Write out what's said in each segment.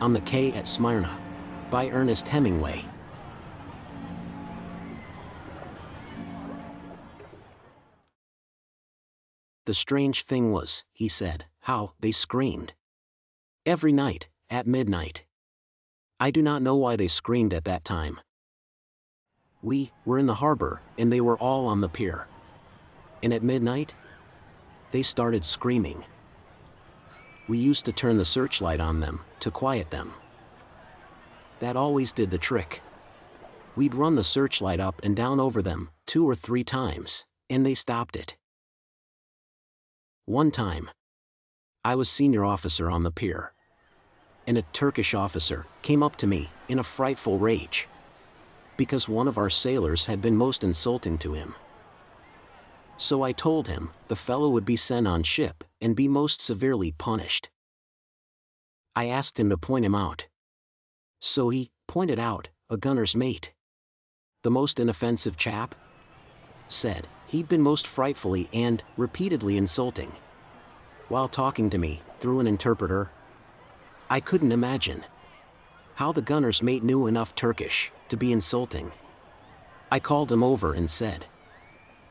On the Quay at Smyrna. By Ernest Hemingway. The strange thing was, he said, how they screamed. Every night, at midnight. I do not know why they screamed at that time. We were in the harbor, and they were all on the pier. And at midnight, they started screaming. We used to turn the searchlight on them, to quiet them. That always did the trick. We'd run the searchlight up and down over them, 2 or 3 times, and they stopped it. One time, I was senior officer on the pier, and a Turkish officer came up to me in a frightful rage, because one of our sailors had been most insulting to him. So I told him the fellow would be sent on ship and be most severely punished. I asked him to point him out. So he pointed out a gunner's mate. The most inoffensive chap, said he'd been most frightfully and repeatedly insulting while talking to me through an interpreter. I couldn't imagine how the gunner's mate knew enough Turkish to be insulting. I called him over and said,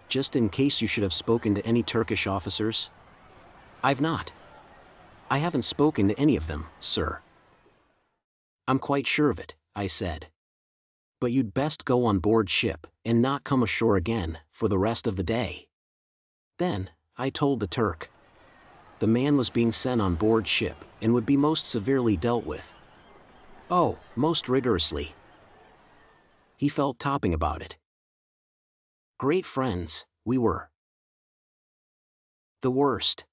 just in case you should have spoken to any Turkish officers. I've not. I haven't spoken to any of them, sir. I'm quite sure of it, I said. But you'd best go on board ship and not come ashore again for the rest of the day. Then, I told the Turk. The man was being sent on board ship and would be most severely dealt with. Oh, most rigorously. He felt topping about it. Great friends, we were. The worst,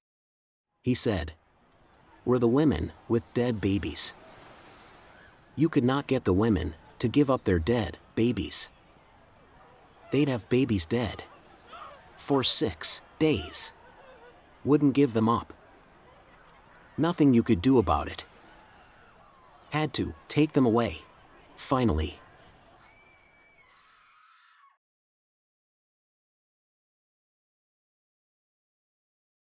he said, were the women with dead babies. You could not get the women to give up their dead babies. They'd have babies dead for 6 days. Wouldn't give them up. Nothing you could do about it. Had to take them away, finally.